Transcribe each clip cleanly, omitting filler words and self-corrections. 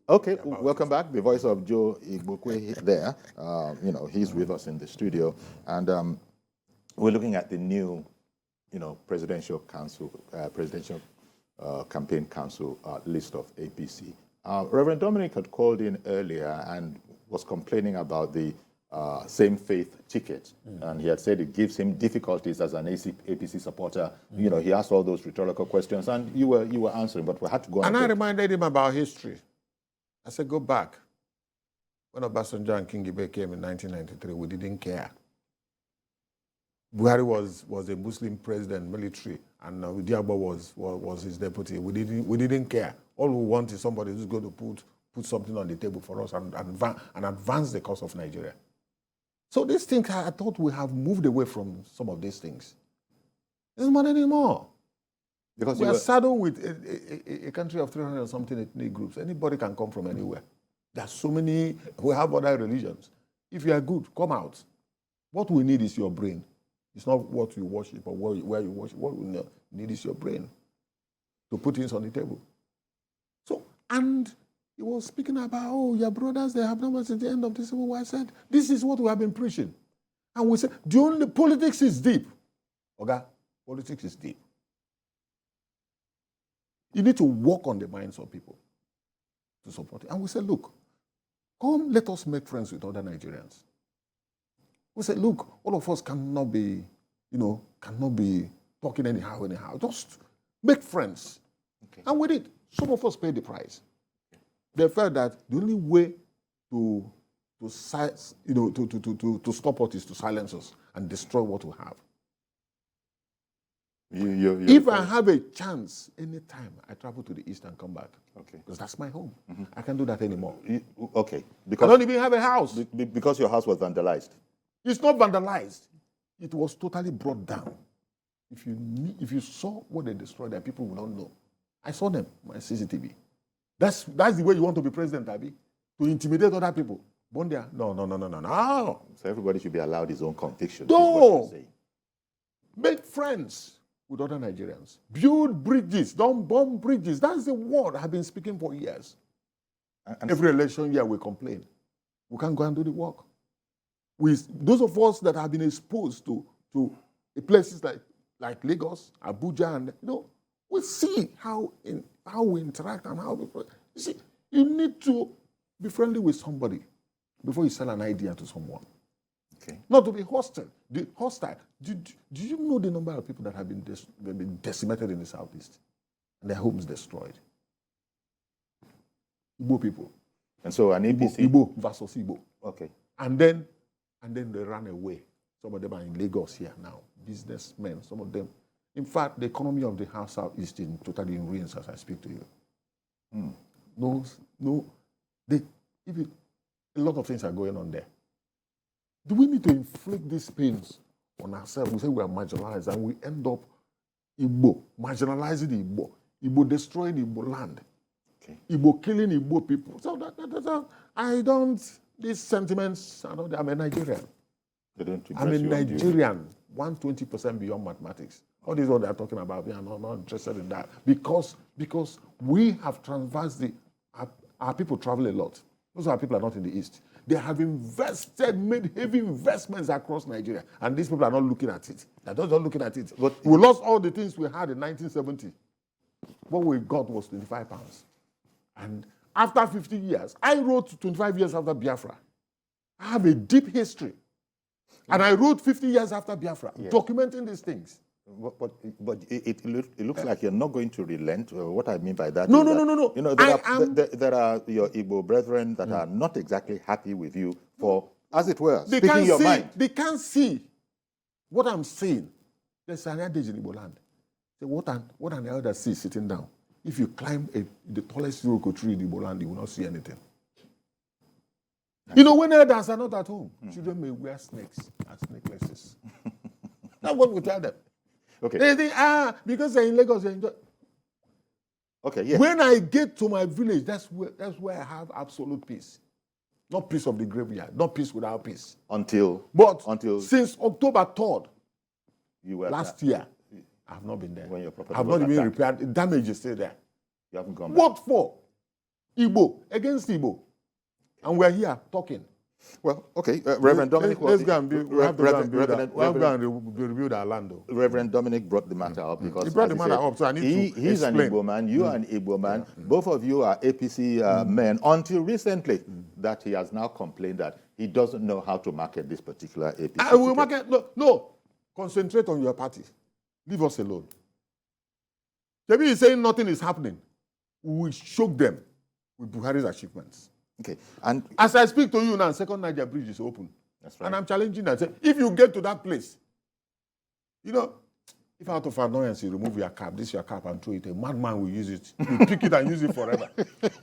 Okay, welcome back. The voice of Joe Igbokwe there. He's with us in the studio, and we're looking at the new, presidential campaign council list of APC. Reverend Dominic had called in earlier and was complaining about the same faith ticket, and he had said it gives him difficulties as an APC supporter. He asked all those rhetorical questions, and you were answering, but we had to go on. And I reminded him about history. I said, go back. When Obasanjo and King Ibe came in 1993, we didn't care. Buhari was a Muslim president, military, and Diagba was his deputy. We didn't care. All we want is somebody who's going to put something on the table for us and advance the cause of Nigeria. So these things, I thought we have moved away from some of these things. It isn't anymore. Because we are saddled with a country of 300 and something ethnic groups. Anybody can come from anywhere. There are so many. We have other religions. If you are good, come out. What we need is your brain. It's not what you worship or where you worship. What we need is your brain to put things on the table. So, and he was speaking about, your brothers, they have numbers at the end of the Civil War. I said, this is what we have been preaching. And we said, the only politics is deep. Okay? Politics is deep. You need to work on the minds of people to support it. And we said, look, come, let us make friends with other Nigerians. We said, look, all of us cannot be talking anyhow. Just make friends. Okay. And we did. Some of us paid the price. They felt that the only way to stop us is to silence us and destroy what we have. If I have a chance, anytime I travel to the East and come back, okay, because that's my home. Mm-hmm. I can't do that anymore. Okay, because I don't even have a house. Because your house was vandalized. It's not vandalized. It was totally brought down. If you saw what they destroyed, that people will not know. I saw them on my CCTV. That's the way you want to be president, Abi? To intimidate other people. Bondia? No. So everybody should be allowed his own conviction. No. Make friends with other Nigerians. Build bridges. Don't bomb bridges. That's the word I've been speaking for years. And every election year we complain. We can't go and do the work. Those of us that have been exposed to places like Lagos, Abuja, and we see how we interact and how we. You see, you need to be friendly with somebody before you sell an idea to someone. Okay. Not to be hostile. Do you know the number of people that have been decimated in the Southeast and their homes destroyed? Igbo people. And so an APC Igbo versus Igbo. Okay. And then they ran away. Some of them are in Lagos here now. Businessmen, some of them. In fact, the economy of the Southeast is totally in ruins as I speak to you. A lot of things are going on there. Do we need to inflict these pains on ourselves? We say we are marginalized and we end up Igbo, marginalizing the Igbo, Igbo destroying Igbo land, okay, Igbo killing Igbo people. So these sentiments, I'm a Nigerian. I'm a Nigerian, 120% beyond mathematics. All this is what they're talking about. I'm not interested in that. Because we have transversed our people travel a lot. Those are people are not in the East. They have made heavy investments across Nigeria. And these people are not looking at it. They're not looking at it. But we lost all the things we had in 1970. What we got was £25. And after 50 years, I wrote 25 years after Biafra. I have a deep history. And I wrote 50 years after Biafra, yes, documenting these things. But it looks like you're not going to relent. What I mean by that No. There are your Igbo brethren that are not exactly happy with you for, as it were, speaking your mind. They can't see what I'm saying. There's an adage in Igbo land. What an elder sees sitting down. If you climb the tallest Iroko tree in Igbo land, you will not see anything. When elders are not at home, children may wear snakes as necklaces. That's what we tell them. Okay. They think, because they're in Lagos, they enjoy. Okay, yeah. When I get to my village, that's where I have absolute peace. Not peace of the graveyard, not peace without peace. Until since October 3rd, last year, I have not been there. When your property I have not even repaired. The damage is still there. You haven't gone back. What for? Igbo against Igbo. And we're here talking. Well, okay, Reverend Dominic. Let's go and build. We have to go and build. We have to go and rebuild our land. Though. Reverend Dominic brought the matter up because he brought the matter up, so I need to he's explain. an Igbo man. You are an Igbo man. Both of you are APC men. Until recently, that he has now complained that he doesn't know how to market this particular APC. I will market. No. Concentrate on your party. Leave us alone. Maybe he's saying nothing is happening. We will shock them with Buhari's achievements. Okay. And as I speak to you now, Second Niger Bridge is open. That's right. And I'm challenging that. If you get to that place, you know, if out of annoyance you remove your cap, this your cap, and throw it, a madman will use it. You pick it and use it forever.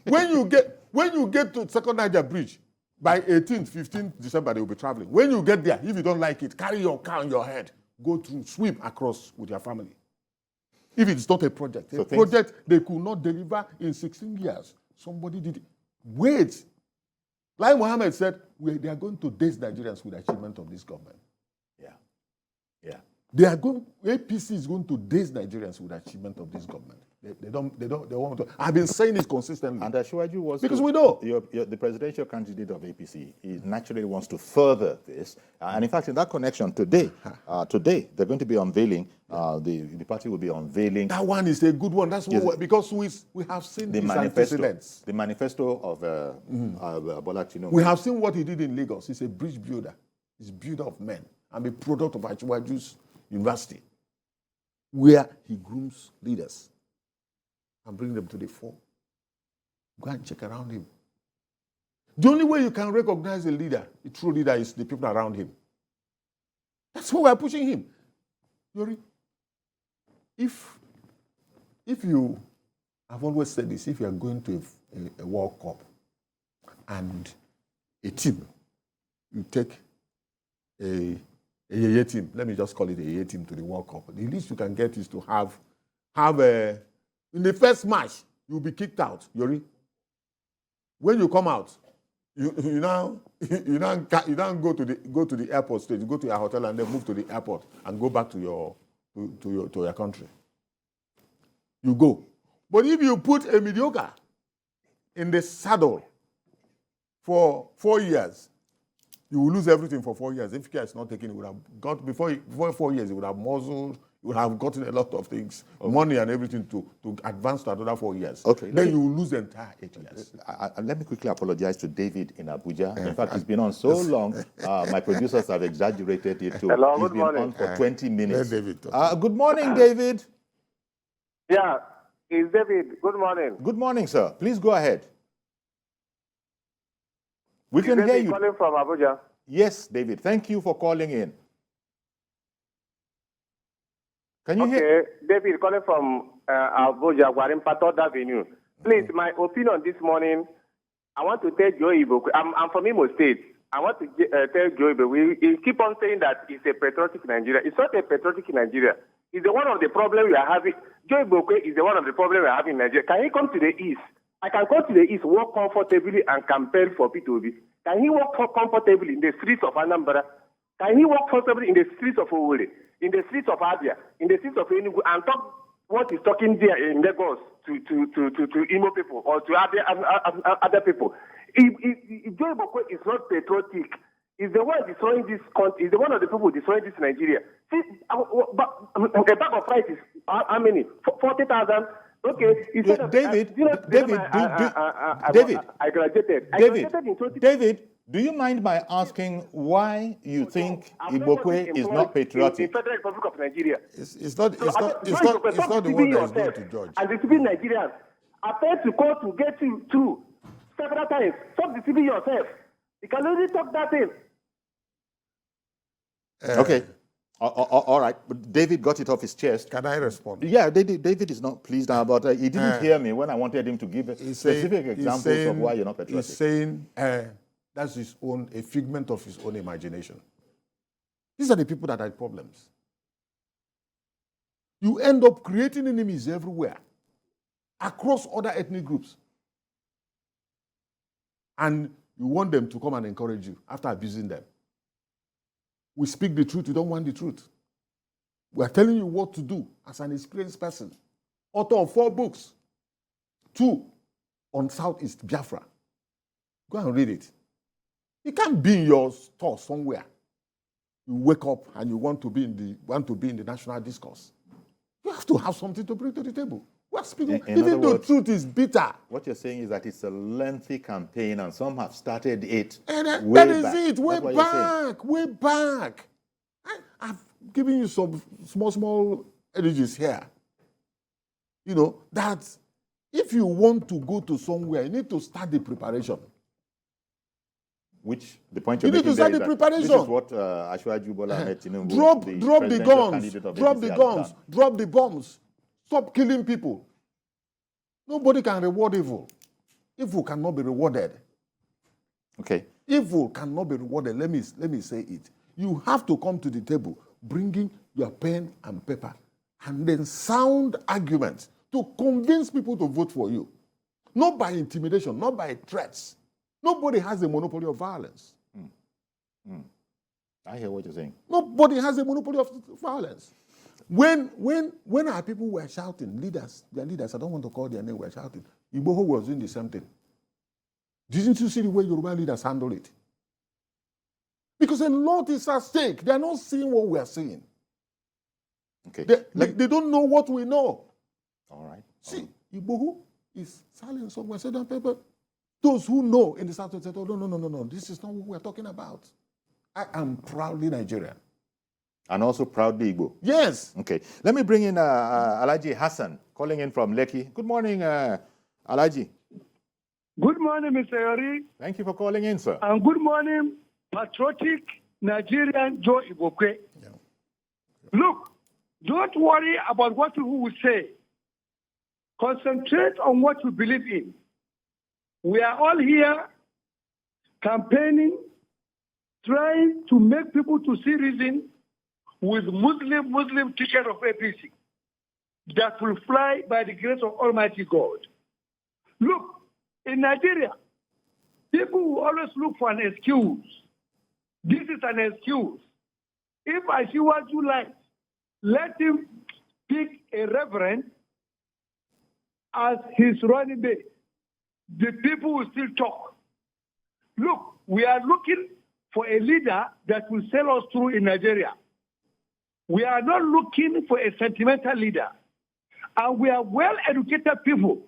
When you get to Second Niger Bridge, by 18th, 15th December, they will be traveling. When you get there, if you don't like it, carry your car on your head, go through, swim across with your family. If it's not a project, project they could not deliver in 16 years. Somebody did it. Wait. Like Mohammed said, they are going to daze Nigerians with the achievement of this government. Yeah. APC is going to daze Nigerians with the achievement of this government. They want to. I've been saying it consistently. And Ashwaju was because we know the presidential candidate of APC. He naturally wants to further this, and in fact, in that connection, today they're going to be unveiling. The party will be unveiling. That one is a good one. That's what because we have seen the these manifesto. antecedents. The manifesto of Bola Tinubu. We have seen what he did in Lagos. He's a bridge builder. He's a builder of men. I'm a product of Ashwaju's University, where he grooms leaders and bring them to the fore. Go and check around him. The only way you can recognize a leader, a true leader, is the people around him. That's why we're pushing him. Yori, if you, I've always said this, if you are going to a World Cup and a team, you take a Yeye team, let me just call it a Yeye team to the World Cup. The least you can get is to have a, in the first match, you'll be kicked out, Yori. When you come out, you now go to the airport stage, you go to your hotel and then move to the airport and go back to your country. You go. But if you put a mediocre in the saddle for 4 years, you will lose everything for 4 years. If care is not taken, it would have got before 4 years, it would have muzzled, you would have gotten a lot of things, money and everything to advance to another 4 years. Okay. Then you will lose the entire 8 years. Let me quickly apologize to David in Abuja. In fact, it's been on so long, my producers have exaggerated it to Hello, he's good been morning. on for 20 minutes. David Good morning, David. Yeah, it's David. Good morning. Good morning, sir. Please go ahead. We can hear you. Calling from Abuja. Yes, David. Thank you for calling in. Can you hear? Okay, David calling from Abuja, Gwarimpa, 3rd Avenue. Please, my opinion this morning, I want to tell Joe Igbokwe. I'm from Imo State. I want to tell Joe Igbokwe. We keep on saying that it's a patriotic Nigeria. It's not a patriotic Nigeria. It's the one of the problems we are having. Joe Igbokwe is the one of the problems we are having in Nigeria. Can he come to the East? I can come to the East, work comfortably and campaign for P2B. Can he work comfortably in the streets of Anambra? Can he work comfortably in the streets of Owerri, in the streets of Abia, in the streets of Enugu, and talk what he's talking there in Lagos to Imo people or to other people? If Joe Igbokwe is not patriotic, is the one destroying this country, is the one of the people destroying this Nigeria. See, a bag of rice is how many? 40,000. Okay, David, I graduated. David, do you mind my asking why you think Igbokwe is not patriotic? In Federal Republic of Nigeria. It's not the one that is going to judge. And deceiving Nigerians. I failed to call to get you through several times. Stop deceiving yourself. You can only talk that thing. Okay. All right, but David got it off his chest. Can I respond? Yeah, David is not pleased now, but he didn't hear me when I wanted him to give specific examples of why you're not patriotic. He's saying that's a figment of his own imagination. These are the people that had problems. You end up creating enemies everywhere, across other ethnic groups. And you want them to come and encourage you after abusing them. We speak the truth, you don't want the truth. We are telling you what to do as an experienced person. Author of 4 books. 2 on Southeast Biafra. Go and read it. It can't be in your store somewhere. You wake up and you want to be in the national discourse. You have to have something to bring to the table. We are speaking, even though the truth is bitter. What you're saying is that it's a lengthy campaign, and some have started it. And that is back. it, way back. I've given you some small energies here. You know, that if you want to go to somewhere, you need to start the preparation. Which the point you're you need making to start there the is preparation. This is what Ashwaju Bola Ahmed Tinubu, drop the guns, drop the bombs, stop killing people. Nobody can reward evil. Evil cannot be rewarded. Okay. Evil cannot be rewarded. Let me say it. You have to come to the table, bringing your pen and paper, and then sound arguments to convince people to vote for you. Not by intimidation, not by threats. Nobody has a monopoly of violence. I hear what you're saying. Nobody has a monopoly of violence. When our people were shouting, their leaders, I don't want to call their name, were shouting, Igboho was doing the same thing. Didn't you see the way Yoruba leaders handle it? Because a lot is at stake. They are not seeing what we are seeing. Okay. They don't know what we know. All right. See, Igboho is silent somewhere, said on paper. Those who know in the South said, oh, no, this is not what we are talking about. I am proudly Nigerian. And also proudly Igbo. Yes. Okay. Let me bring in Alhaji Hassan, calling in from Lekki. Good morning, Alhaji. Good morning, Mr. Yori. Thank you for calling in, sir. And good morning, patriotic Nigerian Joe Igbokwe. Yeah. Look, don't worry about what people will say. Concentrate on what you believe in. We are all here campaigning, trying to make people to see reason with Muslim ticket of APC that will fly by the grace of Almighty God. Look, in Nigeria, people will always look for an excuse. This is an excuse. If I see what you like, let him pick a reverend as his running mate. The people will still talk. Look, we are looking for a leader that will sail us through in Nigeria. We are not looking for a sentimental leader. And we are well-educated people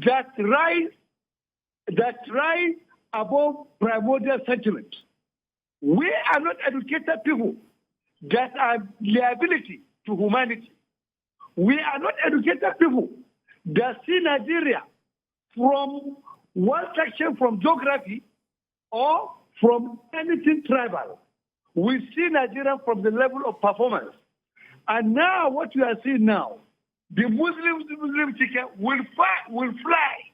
that rise above primordial sentiment. We are not educated people that are liability to humanity. We are not educated people that see Nigeria from one section from geography or from anything tribal. We see Nigeria from the level of performance. And now what we are seeing now, the Muslim ticket will fly.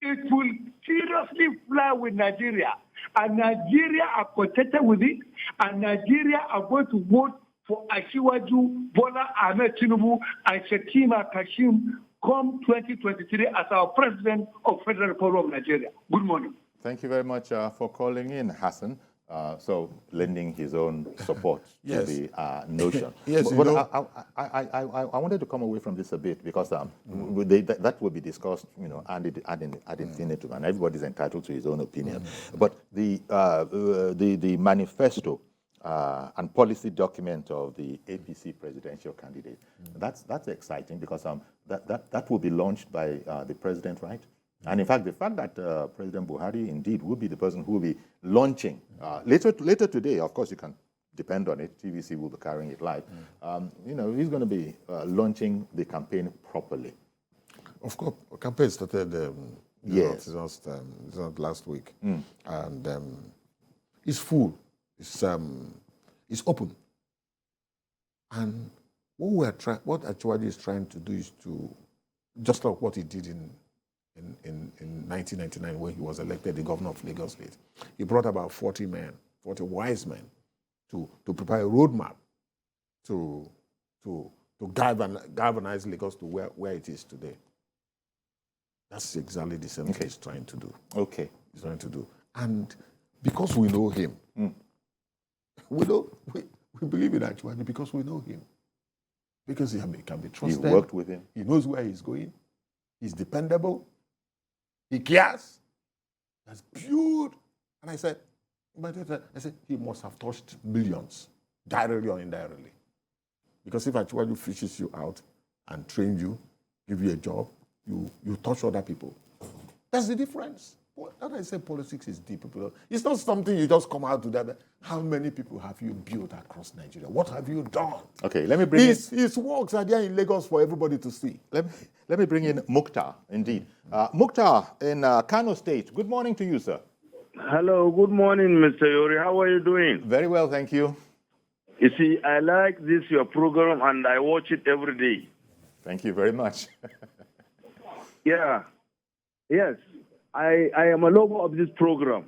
It will seriously fly with Nigeria. And Nigeria are contented with it. And Nigeria are going to vote for Asiwaju Bola Ahmed Tinubu and Shetima Kashim come 2023 as our president of Federal Republic of Nigeria. Good morning. Thank you very much for calling in, Hassan. So lending his own support to the notion. Yes, but I wanted to come away from this a bit because that will be discussed, ad infinitum, and everybody's entitled to his own opinion. But the manifesto and policy document of the APC presidential candidate, that's exciting because that will be launched by the president, right? And in fact, the fact that President Buhari indeed will be the person who will be launching later today, of course you can depend on it, TVC will be carrying it live, he's going to be launching the campaign properly. Of course, campaign started yes. not last week. And it's full, it's open. And what Achwadi is trying to do is to, just like what he did in 1999 when he was elected the governor of Lagos State. He brought about 40 wise men to prepare a roadmap to galvanize Lagos to where it is today. That's exactly the same thing he's trying to do. Okay. He's trying to do. And because we know him, we believe in Achwadi because we know him. Because he can be trusted. You worked with him. He knows where he's going. He's dependable. He cares. That's built. And I said, he must have touched millions, directly or indirectly. Because if actually fishes you out and train you, give you a job, you touch other people. That's the difference. When I say politics is deep, it's not something you just come out to that. How many people have you built across Nigeria? What have you done? Okay, let me bring his works are there in Lagos for everybody to see. Let me bring in Mukhtar, indeed. Mukhtar in Kanu State. Good morning to you, sir. Hello, good morning, Mr. Yori. How are you doing? Very well, thank you. You see, I like this, your program, and I watch it every day. Thank you very much. Yeah. Yes, I am a lover of this program.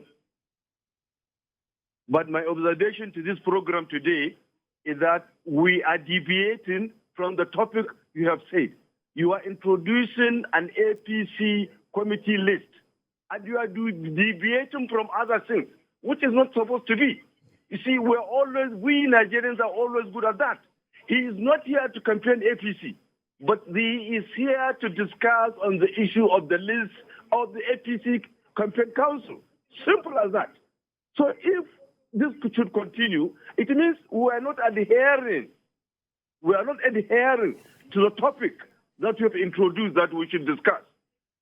But my observation to this program today is that we are deviating from the topic you have said. You are introducing an APC committee list, and you are deviating from other things, which is not supposed to be. You see, we Nigerians are always good at that. He is not here to campaign APC, but he is here to discuss on the issue of the list of the APC campaign council. Simple as that. So if this should continue, it means we are not adhering to the topic that we have introduced that we should discuss.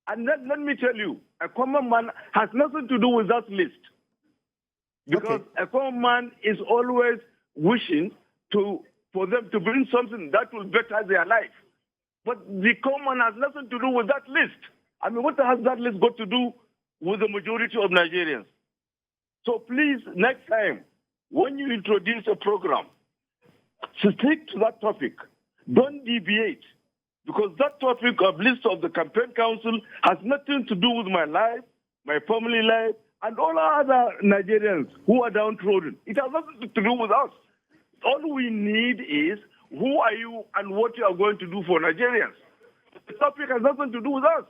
And let me tell you, a common man has nothing to do with that list. Because a common man is always wishing for them to bring something that will better their life. But the common man has nothing to do with that list. I mean, what has that list got to do with the majority of Nigerians? So please, next time, when you introduce a program, stick to that topic. Don't deviate. Because that topic of list of the campaign council has nothing to do with my life, my family life, and all other Nigerians who are downtrodden. It has nothing to do with us. All we need is who are you and what you are going to do for Nigerians. The topic has nothing to do with us.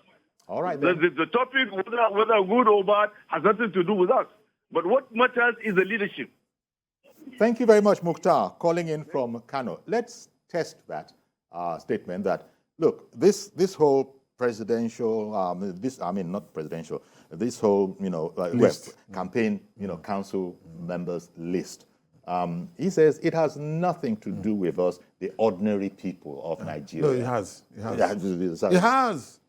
All right, then. The topic, whether good or bad, has nothing to do with us. But what matters is the leadership. Thank you very much, Mukhtar, calling in from Kano. Let's test that statement that, look, this whole presidential, this whole, list. campaign, council members list. He says it has nothing to do with us, the ordinary people of Nigeria. No, it has. It has.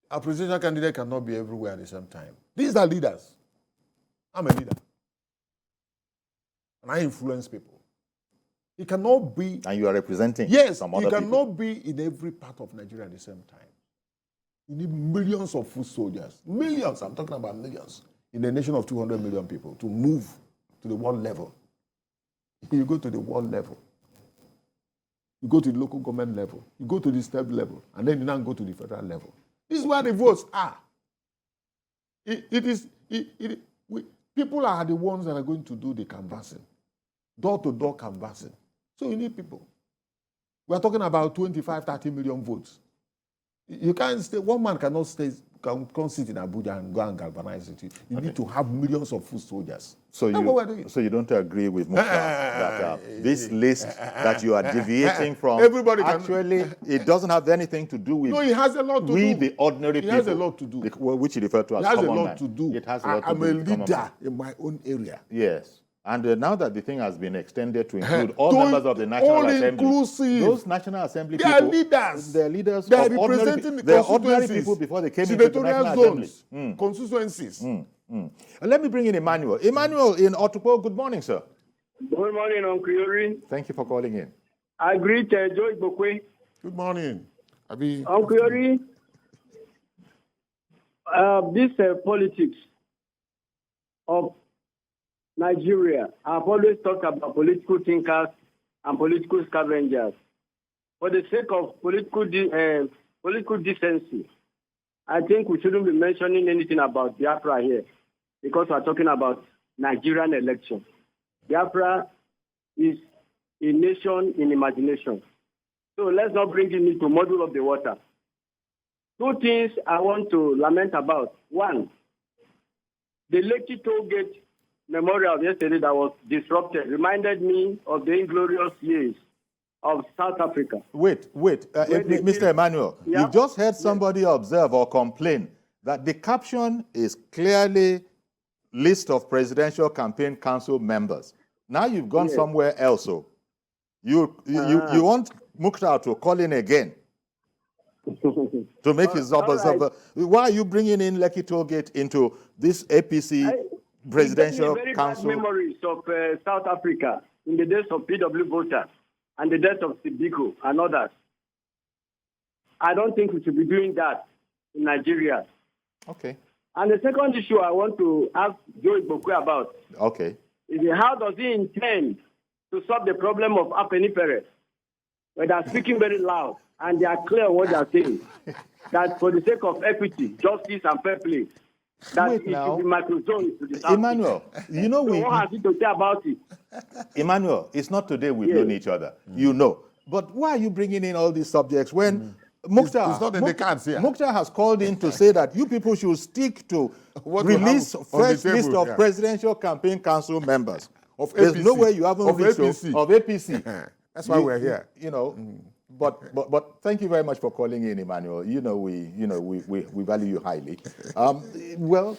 A presidential candidate cannot be everywhere at the same time. These are leaders. I'm a leader. And I influence people. He cannot be... And you are representing some other people. He cannot be in every part of Nigeria at the same time. You need millions of foot soldiers. Millions, I'm talking about millions. In a nation of 200 million people to move to the world level. You go to the world level. You go to the local government level. You go to the state level. And then you now go to the federal level. This is where the votes are. People are the ones that are going to do the canvassing. Door-to-door canvassing. So you need people. We are talking about 25, 30 million votes. You can't stay, one man cannot stay, can't sit in Abuja and go and galvanize it. You need to have millions of foot soldiers. So you don't agree with Mukhtar that this list that you are deviating from, it doesn't have anything to do with... No, it has a lot to do. The ordinary people. It has a lot to do. Which you refer to as common man. It has a lot to do. It has a lot to do. I'm a leader in my own area. Yes. And now that the thing has been extended to include all members of the National Assembly, inclusive. Those National Assembly people, they are leaders. They're leaders. They are representing the ordinary people before they came into the National Assembly. Constituencies. Let me bring in Emmanuel. Emmanuel in Otukpo, good morning, sir. Good morning, Uncle Yori. Thank you for calling in. I greet Joe Igbokwe. Good morning. Uncle Yori, this politics of Nigeria, I've always talked about political thinkers and political scavengers. For the sake of political decency, I think we shouldn't be mentioning anything about Biafra here because we're talking about Nigerian election. Biafra is a nation in imagination. So let's not bring it into muddle of the water. Two things I want to lament about. One, the Lekki toll gate memorial yesterday that was disrupted reminded me of the inglorious years of South Africa. Wait, Mr. Emmanuel, you just heard somebody observe or complain that the caption is clearly list of presidential campaign council members. Now you've gone somewhere else. So you want Mukhtar to call in again to make his observer. Right. Why are you bringing in Lekki Tollgate into this APC presidential very council? Bad memories of South Africa in the days of PW voters and the death of Sibiko and others. I don't think we should be doing that in Nigeria. Okay. And the second issue I want to ask Joe Igbokwe about is how does he intend to solve the problem of Afenifere? Where they are speaking very loud and they are clear what they are saying. That for the sake of equity, justice, and fair play, that it should be microzoned to the South. Emmanuel, you know so what has he to say about it? Emmanuel, it's not today we've known each other. You know. But why are you bringing in all these subjects when Mukhtar, it's not in the cards here. Mukhtar has called in to say that you people should stick to release fresh list of presidential campaign council members. There's no way you haven't reached of APC. That's why we're here. You know, but thank you very much for calling in, Emmanuel. You know, we value you highly. Well,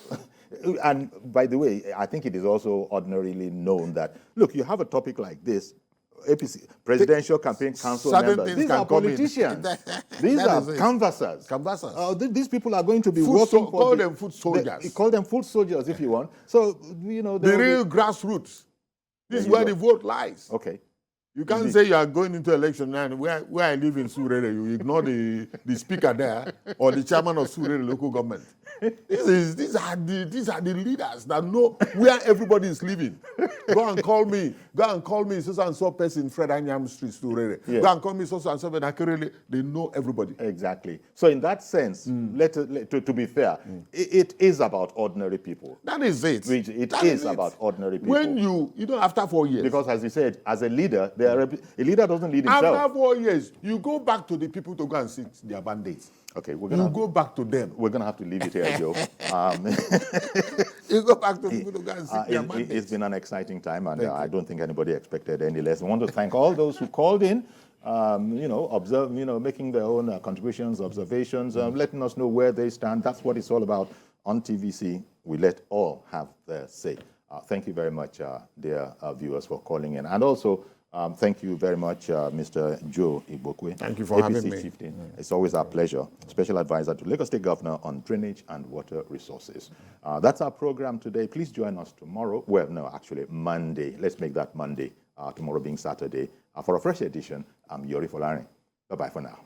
and by the way, I think it is also ordinarily known that, look, you have a topic like this, APC, Presidential Campaign Council members. These are politicians. These are canvassers. These people are going to be working for... Call them foot soldiers. Call them foot soldiers if you want. So, you know... The real grassroots. This is where the vote lies. Okay. You can't say you are going into election and where I live in Surere, you ignore the speaker there or the chairman of Surere local government. These are the leaders that know where everybody is living. Go and call me so and so person Fred Anyam Street Surere. Yes. Go and call me so and so Benakerele. They know everybody. Exactly. So in that sense, to be fair, it is about ordinary people. That is it. It is about ordinary people. When you know, after 4 years. Because as you said, as a leader, a leader doesn't lead himself. After 4 years, you go back to the people to go and sit their mandates. Okay, go back to them. We're going to have to leave it here, Joe. You go back to people to go and sit their mandates. It's been an exciting time, and I don't think anybody expected any less. I want to thank all those who called in, making their own contributions, observations, letting us know where they stand. That's what it's all about. On TVC, we let all have their say. Thank you very much, dear viewers, for calling in. And also, thank you very much, Mr. Joe Igbokwe. Thank you for having me. Chieftain. It's always our pleasure. Special Advisor to Lagos State Governor on Drainage and Water Resources. That's our program today. Please join us tomorrow. Well, no, actually, Monday. Let's make that Monday, tomorrow being Saturday. For a fresh edition, I'm Yori Folari. Bye-bye for now.